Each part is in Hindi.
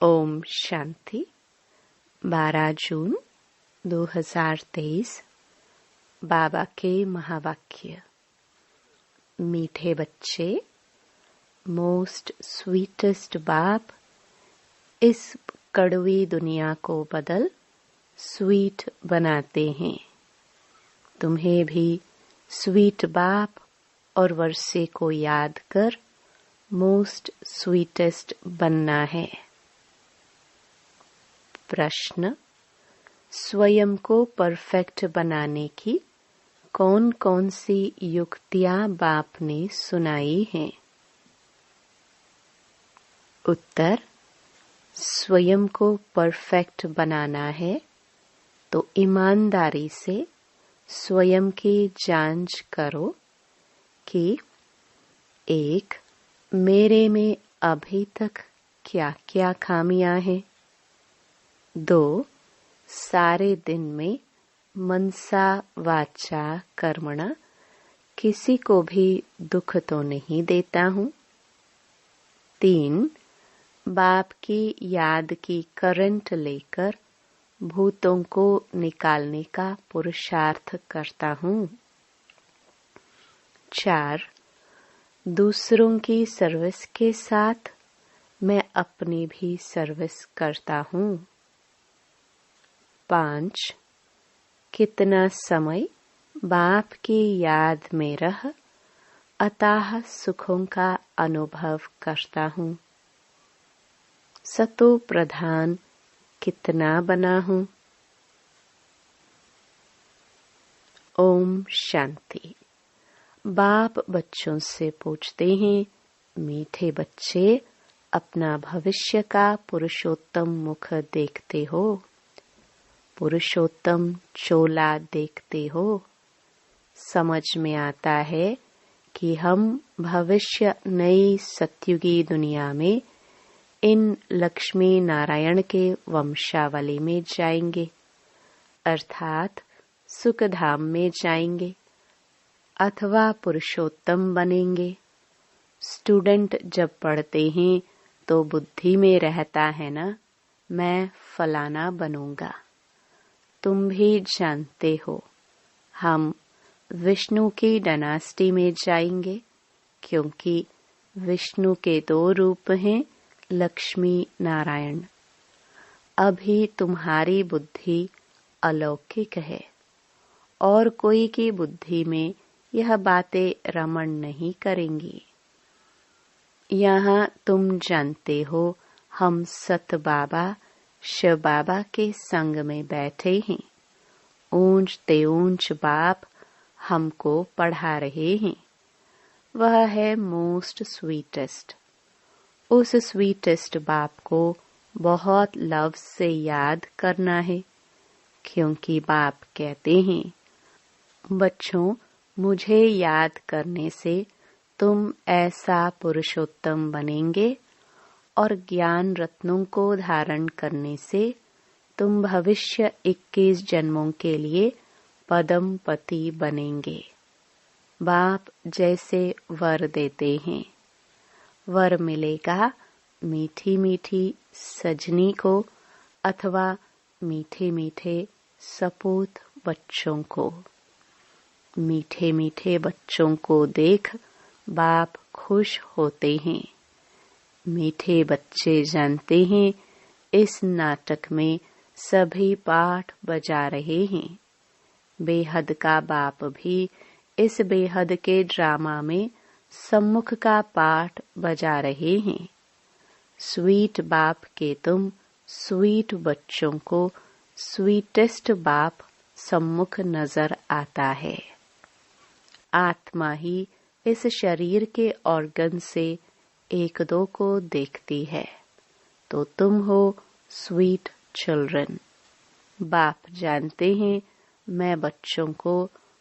ओम शांति। 12 जून 2023। बाबा के महावाक्य। मीठे बच्चे, मोस्ट स्वीटेस्ट बाप इस कड़वी दुनिया को बदल स्वीट बनाते हैं। तुम्हें भी स्वीट बाप और वर्षे को याद कर मोस्ट स्वीटेस्ट बनना है। प्रश्न: स्वयं को परफेक्ट बनाने की कौन कौन सी युक्तियां बाप ने सुनाई हैं? उत्तर: स्वयं को परफेक्ट बनाना है तो ईमानदारी से स्वयं की जांच करो कि 1. मेरे में अभी तक क्या क्या खामियां हैं। 2. सारे दिन में मनसा वाचा कर्मणा किसी को भी दुख तो नहीं देता हूँ। 3. बाप की याद की करंट लेकर भूतों को निकालने का पुरुषार्थ करता हूँ। 4. दूसरों की सर्विस के साथ मैं अपनी भी सर्विस करता हूँ। 5. कितना समय बाप की याद में रह अथाह सुखों का अनुभव करता हूँ। सतो प्रधान कितना बना हूँ। ओम शांति। बाप बच्चों से पूछते हैं, मीठे बच्चे, अपना भविष्य का पुरुषोत्तम मुख देखते हो? पुरुषोत्तम चोला देखते हो? समझ में आता है कि हम भविष्य नई सत्युगी दुनिया में इन लक्ष्मी नारायण के वंशावली में जाएंगे, अर्थात सुखधाम में जाएंगे अथवा पुरुषोत्तम बनेंगे। स्टूडेंट जब पढ़ते हैं तो बुद्धि में रहता है ना, मैं फलाना बनूंगा। तुम भी जानते हो हम विष्णु की डायनेस्टी में जाएंगे, क्योंकि विष्णु के 2 रूप हैं, लक्ष्मी नारायण। अभी तुम्हारी बुद्धि अलौकिक है और कोई की बुद्धि में यह बातें रमण नहीं करेंगी। यहाँ तुम जानते हो हम सत बाबा शिव बाबा के संग में बैठे हैं। ऊंच ते ऊंच बाप हमको पढ़ा रहे हैं। वह है मोस्ट स्वीटेस्ट। उस स्वीटेस्ट बाप को बहुत लव से याद करना है, क्योंकि बाप कहते हैं, बच्चों, मुझे याद करने से तुम ऐसा पुरुषोत्तम बनेंगे और ज्ञान रत्नों को धारण करने से तुम भविष्य 21 जन्मों के लिए पदम पति बनेंगे। बाप जैसे वर देते हैं, वर मिलेगा मीठी मीठी सजनी को अथवा मीठे मीठे सपूत बच्चों को। मीठे मीठे बच्चों को देख बाप खुश होते हैं। मीठे बच्चे जानते हैं इस नाटक में सभी पाठ बजा रहे हैं। बेहद का बाप भी इस बेहद के ड्रामा में सम्मुख का पाठ बजा रहे हैं। स्वीट बाप के तुम स्वीट बच्चों को स्वीटेस्ट बाप सम्मुख नजर आता है। आत्मा ही इस शरीर के ऑर्गन से 1-2 को देखती है, तो तुम हो स्वीट चिल्ड्रन। बाप जानते हैं मैं बच्चों को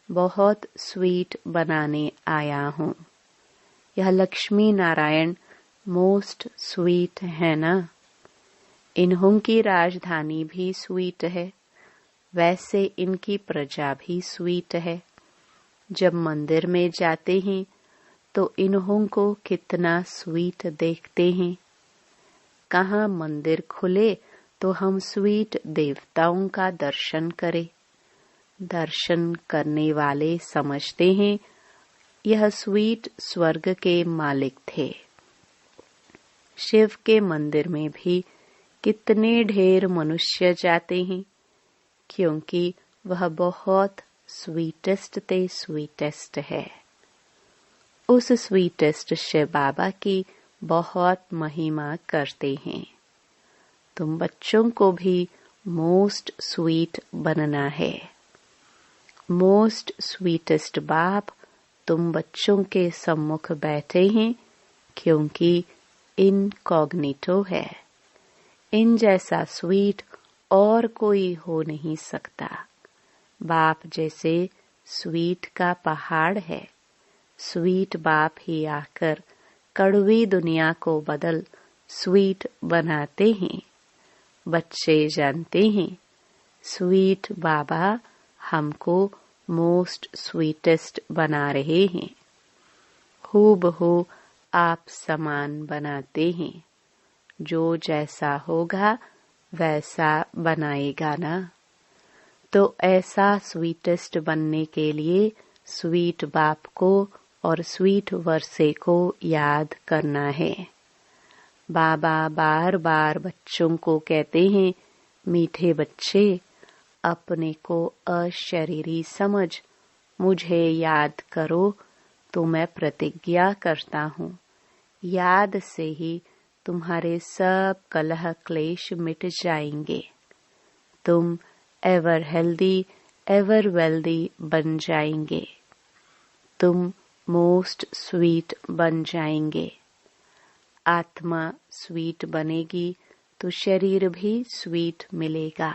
बहुत स्वीट बनाने आया हूँ। यह लक्ष्मी नारायण मोस्ट स्वीट है ना। इन्हों की राजधानी भी स्वीट है, वैसे इनकी प्रजा भी स्वीट है। जब मंदिर में जाते हैं तो इन्हों को कितना स्वीट देखते हैं। कहाँ मंदिर खुले तो हम स्वीट देवताओं का दर्शन करें। दर्शन करने वाले समझते हैं यह स्वीट स्वर्ग के मालिक थे। शिव के मंदिर में भी कितने ढेर मनुष्य जाते हैं, क्योंकि वह बहुत स्वीटेस्ट ते स्वीटेस्ट है। उस स्वीटेस्ट शिव बाबा की बहुत महिमा करते हैं। तुम बच्चों को भी मोस्ट स्वीट बनना है। मोस्ट स्वीटेस्ट बाप तुम बच्चों के सम्मुख बैठे हैं, क्योंकि इनकॉग्निटो है। इन जैसा स्वीट और कोई हो नहीं सकता। बाप जैसे स्वीट का पहाड़ है। स्वीट बाप ही आकर कड़वी दुनिया को बदल स्वीट बनाते हैं। बच्चे जानते हैं स्वीट बाबा हमको मोस्ट स्वीटेस्ट बना रहे हैं। हूबहू आप समान बनाते हैं। जो जैसा होगा वैसा बनाएगा ना। तो ऐसा स्वीटेस्ट बनने के लिए स्वीट बाप को और स्वीट वर्षे को याद करना है। बाबा बार बार बच्चों को कहते हैं, मीठे बच्चे, अपने को अशरीरी समझ मुझे याद करो तो मैं प्रतिज्ञा करता हूँ, याद से ही तुम्हारे सब कलह क्लेश मिट जाएंगे। तुम एवर हेल्दी एवर वेल्दी बन जाएंगे। तुम मोस्ट स्वीट बन जाएंगे। आत्मा स्वीट बनेगी तो शरीर भी स्वीट मिलेगा।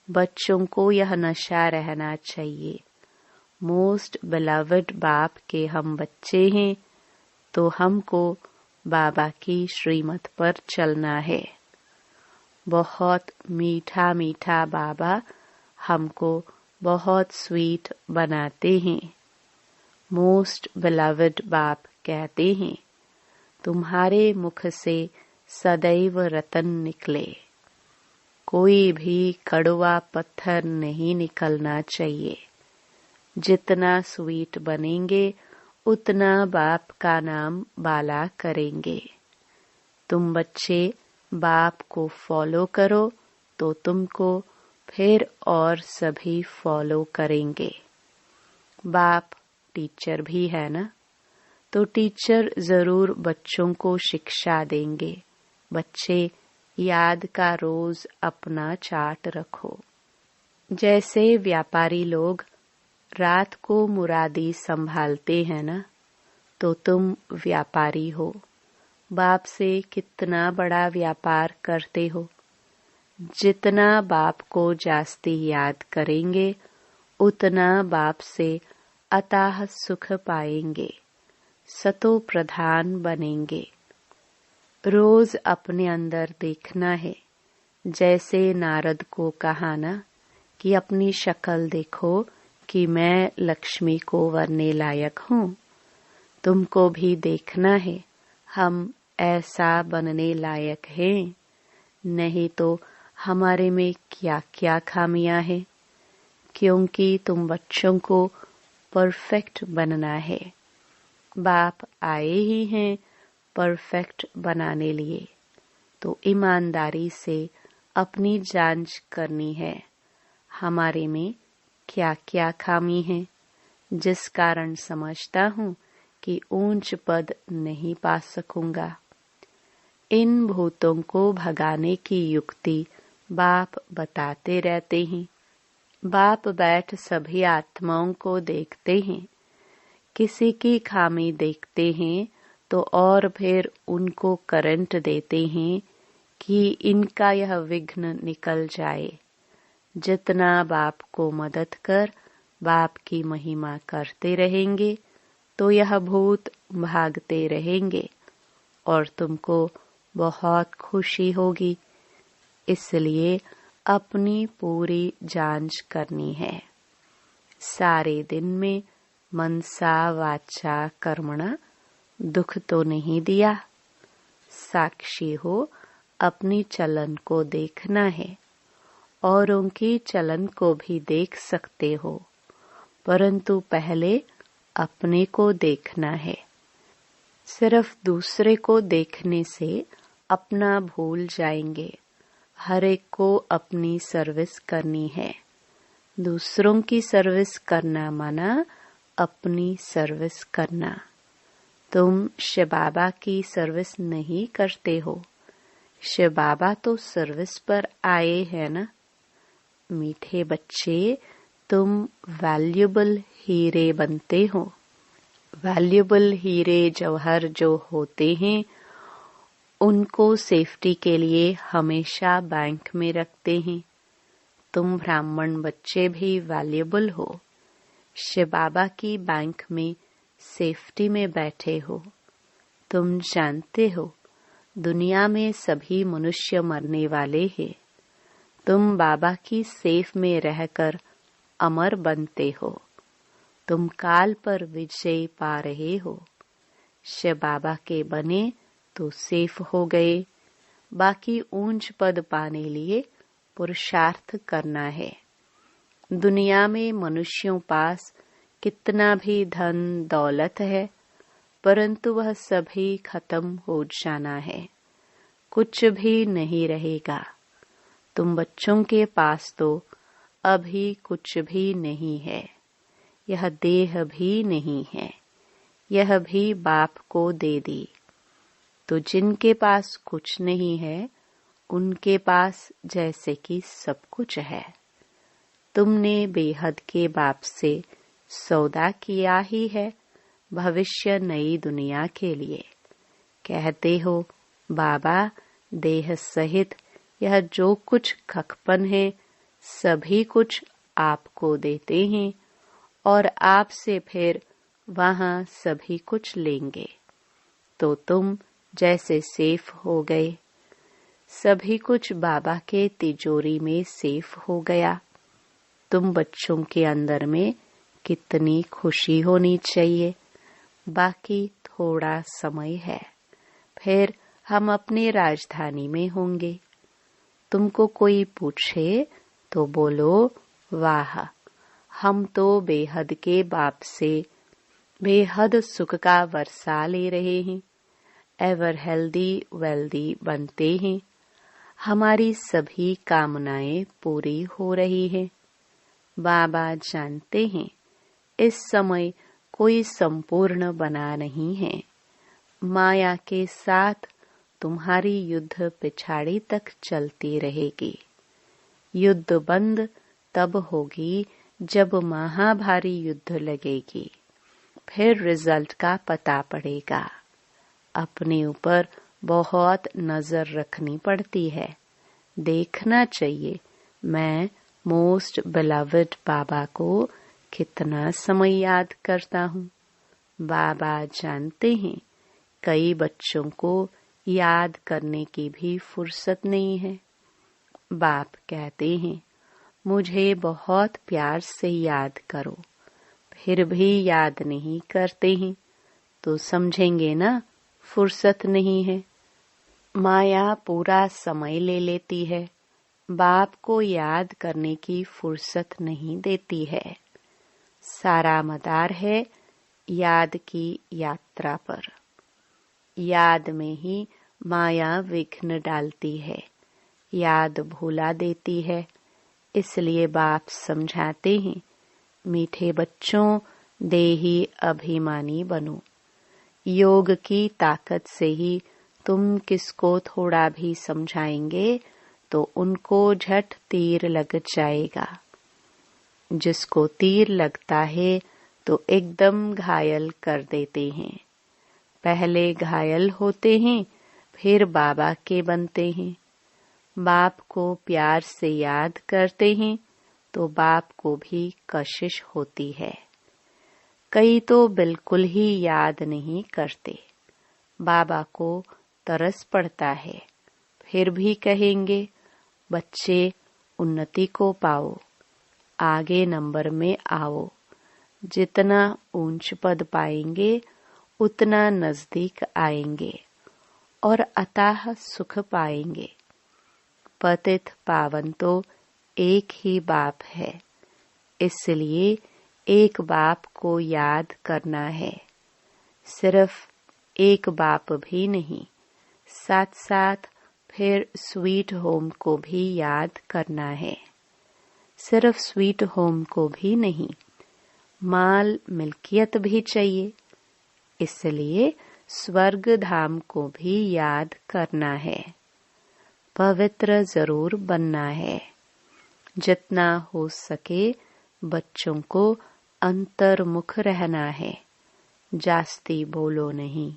बच्चों को यह नशा रहना चाहिए। मोस्ट बिलवड बाप के हम बच्चे हैं, तो हमको बाबा की श्रीमत पर चलना है। बहुत मीठा मीठा बाबा हमको बहुत स्वीट बनाते हैं। मोस्ट बिलवड बाप कहते हैं, तुम्हारे मुख से सदैव रतन निकले। कोई भी कड़वा पत्थर नहीं निकलना चाहिए। जितना स्वीट बनेंगे उतना बाप का नाम बाला करेंगे। तुम बच्चे बाप को फॉलो करो तो तुमको फिर और सभी फॉलो करेंगे। बाप टीचर भी है ना, तो टीचर जरूर बच्चों को शिक्षा देंगे। बच्चे याद का रोज अपना चार्ट रखो। जैसे व्यापारी लोग रात को मुरादी संभालते हैं ना, तो तुम व्यापारी हो। बाप से कितना बड़ा व्यापार करते हो। जितना बाप को जास्ती याद करेंगे उतना बाप से अताह सुख पाएंगे। सतो प्रधान बनेंगे। रोज अपने अंदर देखना है। जैसे नारद को कहा ना कि अपनी शक्ल देखो कि मैं लक्ष्मी को वरने लायक हूँ। तुमको भी देखना है हम ऐसा बनने लायक हैं, नहीं तो हमारे में क्या क्या खामियां हैं। क्योंकि तुम बच्चों को परफेक्ट बनना है। बाप आए ही हैं परफेक्ट बनाने लिए, तो ईमानदारी से अपनी जांच करनी है। हमारे में क्या क्या खामी है, जिस कारण समझता हूँ कि ऊंच पद नहीं पा सकूंगा। इन भूतों को भगाने की युक्ति बाप बताते रहते हैं। बाप बैठ सभी आत्माओं को देखते हैं। किसी की खामी देखते हैं तो और फिर उनको करंट देते हैं कि इनका यह विघ्न निकल जाए। जितना बाप को मदद कर बाप की महिमा करते रहेंगे तो यह भूत भागते रहेंगे और तुमको बहुत खुशी होगी। इसलिए अपनी पूरी जांच करनी है। सारे दिन में मनसा वाचा कर्मणा दुख तो नहीं दिया। साक्षी हो, अपनी चलन को देखना है। औरों की चलन को भी देख सकते हो, परंतु पहले अपने को देखना है। सिर्फ दूसरे को देखने से अपना भूल जाएंगे। हर एक को अपनी सर्विस करनी है। दूसरों की सर्विस करना माना अपनी सर्विस करना। तुम शिव बाबा की सर्विस नहीं करते हो। शिव बाबा तो सर्विस पर आए हैं ना। मीठे बच्चे, तुम वैल्यूबल हीरे बनते हो। वैल्यूबल हीरे जौहर जो होते हैं, उनको सेफ्टी के लिए हमेशा बैंक में रखते हैं। तुम ब्राह्मण बच्चे भी वैल्यूबल हो। शिव बाबा की बैंक में सेफ्टी में बैठे हो। तुम जानते हो, दुनिया में सभी मनुष्य मरने वाले हैं। तुम बाबा की सेफ में रहकर अमर बनते हो। तुम काल पर विजय पा रहे हो। शिव बाबा के बने तो सेफ हो गए। बाकी ऊंच पद पाने लिए पुरुषार्थ करना है। दुनिया में मनुष्यों पास कितना भी धन दौलत है, परंतु वह सभी खत्म हो जाना है। कुछ भी नहीं रहेगा। तुम बच्चों के पास तो अभी कुछ भी नहीं है। यह देह भी नहीं है। यह भी बाप को दे दी। तो जिनके पास कुछ नहीं है, उनके पास जैसे कि सब कुछ है। तुमने बेहद के बाप से सौदा किया ही है, भविष्य नई दुनिया के लिए। कहते हो, बाबा देह सहित यह जो कुछ खकपन है, सभी कुछ आपको देते हैं और आपसे फिर वहां सभी कुछ लेंगे। तो तुम जैसे सेफ हो गए, सभी कुछ बाबा के तिजोरी में सेफ हो गया। तुम बच्चों के अंदर में कितनी खुशी होनी चाहिए। बाकी थोड़ा समय है, फिर हम अपनी राजधानी में होंगे। तुमको कोई पूछे तो बोलो, वाह, हम तो बेहद के बाप से बेहद सुख का वर्षा ले रहे हैं। एवर हेल्दी वेल्दी बनते हैं। हमारी सभी कामनाएं पूरी हो रही हैं। बाबा जानते हैं, इस समय कोई संपूर्ण बना नहीं है। माया के साथ तुम्हारी युद्ध पिछाड़ी तक चलती रहेगी। युद्ध बंद तब होगी जब महाभारी युद्ध लगेगी। फिर रिजल्ट का पता पड़ेगा। अपने ऊपर बहुत नजर रखनी पड़ती है। देखना चाहिए, मैं मोस्ट बिलवड बाबा को कितना समय याद करता हूँ। बाबा जानते हैं, कई बच्चों को याद करने की भी फुर्सत नहीं है। बाप कहते हैं, मुझे बहुत प्यार से याद करो, फिर भी याद नहीं करते हैं, तो समझेंगे ना फुर्सत नहीं है। माया पूरा समय ले लेती है। बाप को याद करने की फुर्सत नहीं देती है। सारा मदार है याद की यात्रा पर। याद में ही माया विघ्न डालती है, याद भुला देती है। इसलिए बाप समझाते हैं, मीठे बच्चों, देही अभिमानी बनो। योग की ताकत से ही तुम किसको थोड़ा भी समझाएंगे तो उनको झट तीर लग जाएगा। जिसको तीर लगता है तो एकदम घायल कर देते हैं। पहले घायल होते हैं, फिर बाबा के बनते हैं। बाप को प्यार से याद करते हैं तो बाप को भी कशिश होती है। कई तो बिल्कुल ही याद नहीं करते। बाबा को तरस पड़ता है, फिर भी कहेंगे, बच्चे उन्नति को पाओ, आगे नंबर में आओ। जितना ऊंच पद पाएंगे उतना नजदीक आएंगे और अथाह सुख पाएंगे। पतित पावन तो एक ही बाप है, इसलिए एक बाप को याद करना है। सिर्फ एक बाप भी नहीं, साथ साथ फिर स्वीट होम को भी याद करना है। सिर्फ स्वीट होम को भी नहीं, माल मिल्कियत भी चाहिए, इसलिए स्वर्ग धाम को भी याद करना है। पवित्र जरूर बनना है। जितना हो सके बच्चों को अंतर्मुख रहना है। जास्ती बोलो नहीं,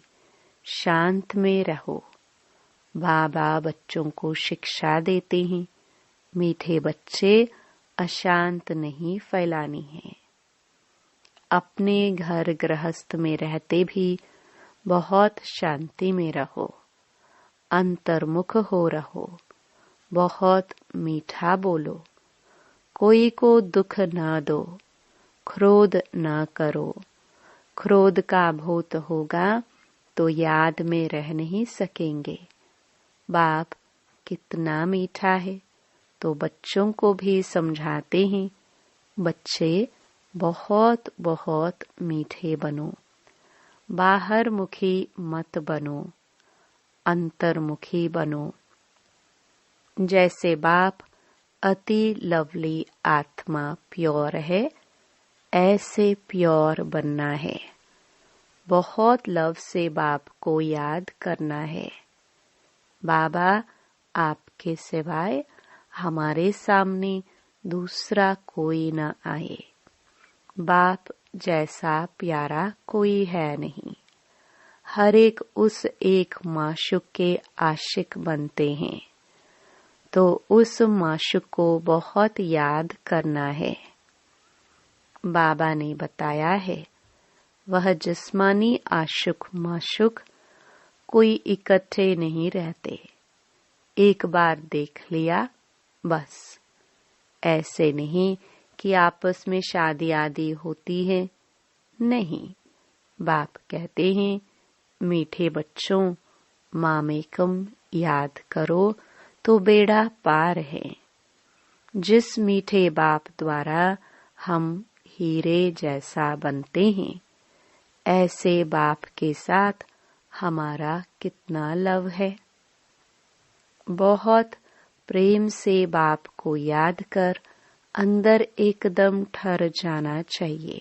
शांत में रहो। बाबा बच्चों को शिक्षा देते हैं, मीठे बच्चे अशांत नहीं फैलानी है। अपने घर गृहस्थ में रहते भी बहुत शांति में रहो, अंतर्मुख हो रहो, बहुत मीठा बोलो, कोई को दुख न दो, क्रोध न करो। क्रोध का भूत होगा तो याद में रह नहीं सकेंगे। बाप कितना मीठा है, तो बच्चों को भी समझाते हैं, बच्चे बहुत बहुत मीठे बनो, बाहर मुखी मत बनो, अंतर्मुखी बनो। जैसे बाप अति लवली आत्मा प्योर है, ऐसे प्योर बनना है। बहुत लव से बाप को याद करना है। बाबा आपके सिवाय हमारे सामने दूसरा कोई न आए। बाप जैसा प्यारा कोई है नहीं। हर एक उस एक माशूक के आशिक बनते हैं, तो उस माशूक को बहुत याद करना है। बाबा ने बताया है, वह जिस्मानी आशिक माशूक कोई इकट्ठे नहीं रहते। एक बार देख लिया बस। ऐसे नहीं कि आपस में शादी आदि होती है, नहीं। बाप कहते हैं, मीठे बच्चों, मामेकम याद करो तो बेड़ा पार है। जिस मीठे बाप द्वारा हम हीरे जैसा बनते हैं, ऐसे बाप के साथ हमारा कितना लव है। बहुत प्रेम से बाप को याद कर अंदर एकदम ठहर जाना चाहिए,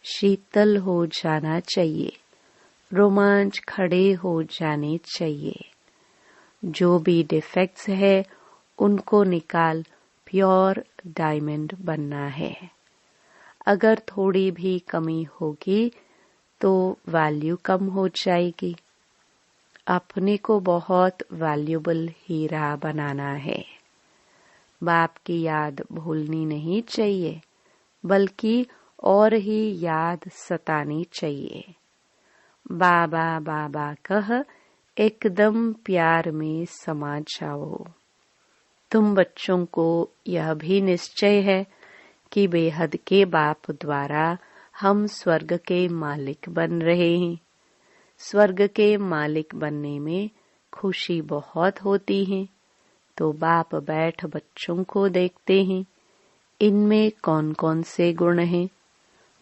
शीतल हो जाना चाहिए, रोमांच खड़े हो जाने चाहिए। जो भी डिफेक्ट्स है उनको निकाल प्योर डायमंड बनना है। अगर थोड़ी भी कमी होगी तो वैल्यू कम हो जाएगी। अपने को बहुत वैल्यूबल हीरा बनाना है। बाप की याद भूलनी नहीं चाहिए, बल्कि और ही याद सतानी चाहिए। बाबा बाबा कह एकदम प्यार में समा जाओ। तुम बच्चों को यह भी निश्चय है कि बेहद के बाप द्वारा हम स्वर्ग के मालिक बन रहे हैं। स्वर्ग के मालिक बनने में खुशी बहुत होती है। तो बाप बैठ बच्चों को देखते हैं, इनमें कौन कौन से गुण हैं,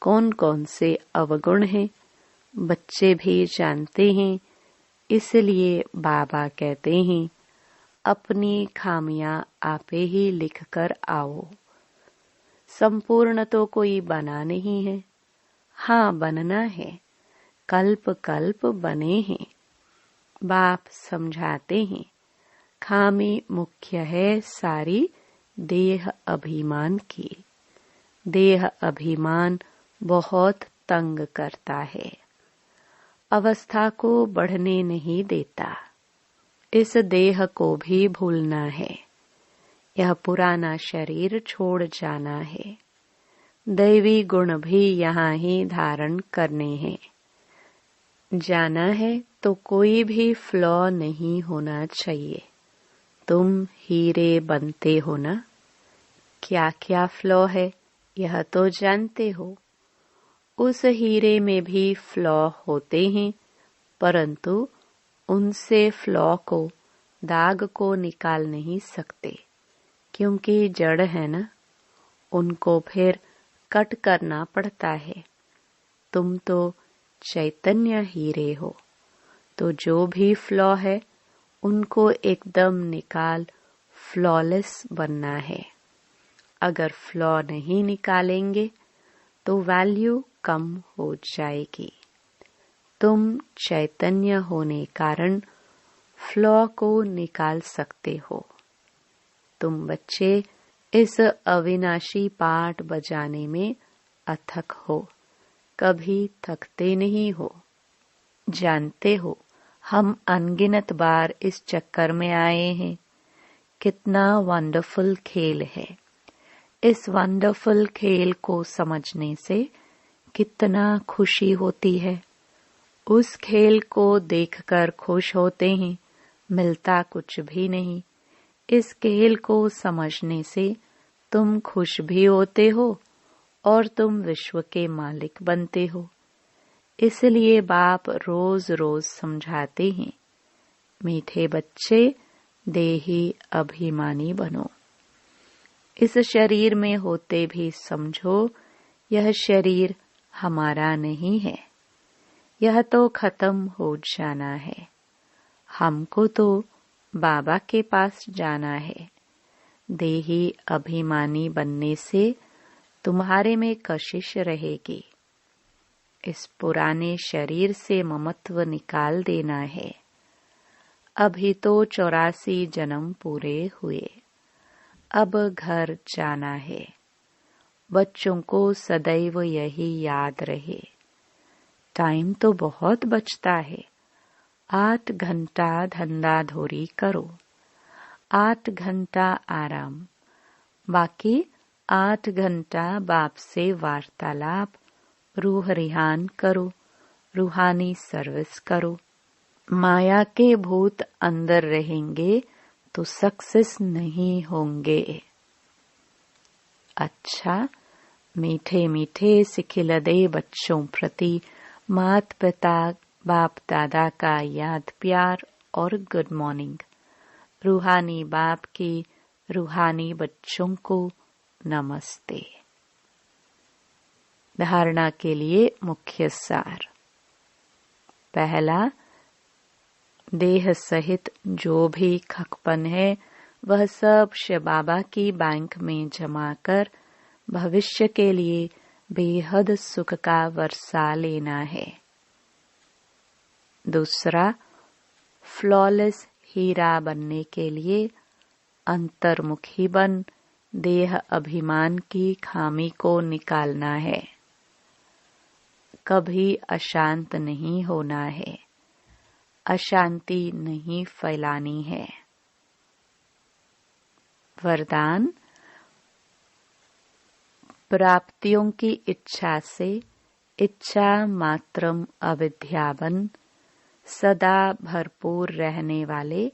कौन कौन से अवगुण हैं, बच्चे भी जानते हैं। इसलिए बाबा कहते हैं, अपनी खामियां आपे ही लिख कर आओ। संपूर्ण तो कोई बना नहीं है, हाँ बनना है, कल्प कल्प बने हैं। बाप समझाते हैं, खामी मुख्य है सारी देह अभिमान की। देह अभिमान बहुत तंग करता है, अवस्था को बढ़ने नहीं देता। इस देह को भी भूलना है। यह पुराना शरीर छोड़ जाना है। दैवी गुण भी यहाँ ही धारण करने हैं। जाना है तो कोई भी फ्लॉ नहीं होना चाहिए। तुम हीरे बनते हो ना, क्या क्या फ्लॉ है यह तो जानते हो। उस हीरे में भी फ्लॉ होते हैं, परंतु उनसे फ्लॉ को, दाग को निकाल नहीं सकते, क्योंकि जड़ है ना, उनको फिर कट करना पड़ता है। तुम तो चैतन्य हीरे हो, तो जो भी फ्लॉ है उनको एकदम निकाल फ्लॉलेस बनना है। अगर फ्लॉ नहीं निकालेंगे तो वैल्यू कम हो जाएगी। तुम चैतन्य होने कारण फ्लॉ को निकाल सकते हो। तुम बच्चे इस अविनाशी पाठ बजाने में अथक हो, कभी थकते नहीं हो। जानते हो, हम अनगिनत बार इस चक्कर में आए हैं। कितना वंडरफुल खेल है। इस वंडरफुल खेल को समझने से कितना खुशी होती है। उस खेल को देखकर खुश होते हैं, मिलता कुछ भी नहीं। इस खेल को समझने से तुम खुश भी होते हो और तुम विश्व के मालिक बनते हो। इसलिए बाप रोज रोज समझाते हैं, मीठे बच्चे देही अभिमानी बनो। इस शरीर में होते भी समझो यह शरीर हमारा नहीं है, यह तो खत्म हो जाना है। हमको तो बाबा के पास जाना है। देही अभिमानी बनने से तुम्हारे में कशिश रहेगी। इस पुराने शरीर से ममत्व निकाल देना है। अभी तो 84 जन्म पूरे हुए, अब घर जाना है। बच्चों को सदैव यही याद रहे, टाइम तो बहुत बचता है। 8 घंटा धंधा धोरी करो, 8 घंटा आराम, बाकी 8 घंटा बाप से वार्तालाप, रूह रिहान करो, रूहानी सर्विस करो। माया के भूत अंदर रहेंगे तो सक्सेस नहीं होंगे। अच्छा, मीठे मीठे सिखिलदे बच्चों प्रति मात पिता बाप दादा का याद प्यार और गुड मॉर्निंग। रूहानी बाप की रूहानी बच्चों को नमस्ते। धारणा के लिए मुख्य सार। पहला, देह सहित जो भी खकपन है वह सब शिव बाबा की बैंक में जमा कर भविष्य के लिए बेहद सुख का वर्षा लेना है। दूसरा, फ्लॉलेस हीरा बनने के लिए अंतर्मुखी बन देह अभिमान की खामी को निकालना है। कभी अशांत नहीं होना है, अशांति नहीं फैलानी है। वरदान, प्राप्तियों की इच्छा से इच्छा मात्रम अविद्यावन सदा भरपूर रहने वाले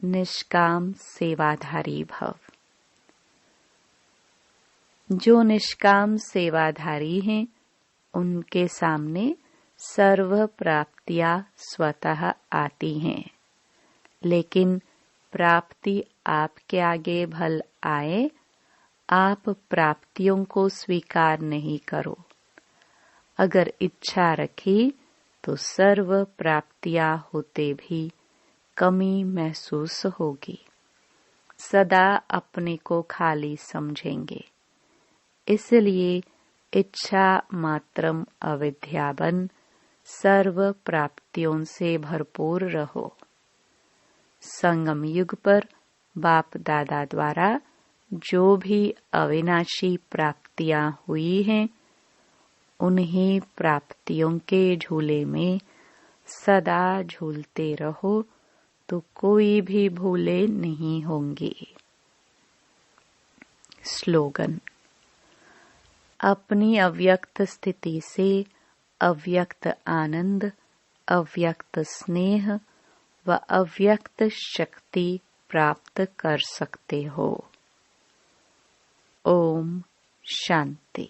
निष्काम सेवाधारी भव। जो निष्काम सेवाधारी हैं उनके सामने सर्व प्राप्तियां स्वतः आती हैं, लेकिन प्राप्ति आपके आगे भल आए, आप प्राप्तियों को स्वीकार नहीं करो। अगर इच्छा रखी तो सर्व प्राप्तियां होते भी कमी महसूस होगी। सदा अपने को खाली समझेंगे। इसलिए इच्छा मात्रम अविद्यावन सर्व प्राप्तियों से भरपूर रहो। संगम युग पर बाप दादा द्वारा जो भी अविनाशी प्राप्तियां हुई हैं, उन्हीं प्राप्तियों के झूले में सदा झूलते रहो तो कोई भी भूले नहीं होंगी। स्लोगन, अपनी अव्यक्त स्थिति से अव्यक्त आनंद, अव्यक्त स्नेह व अव्यक्त शक्ति प्राप्त कर सकते हो। ओम शांति।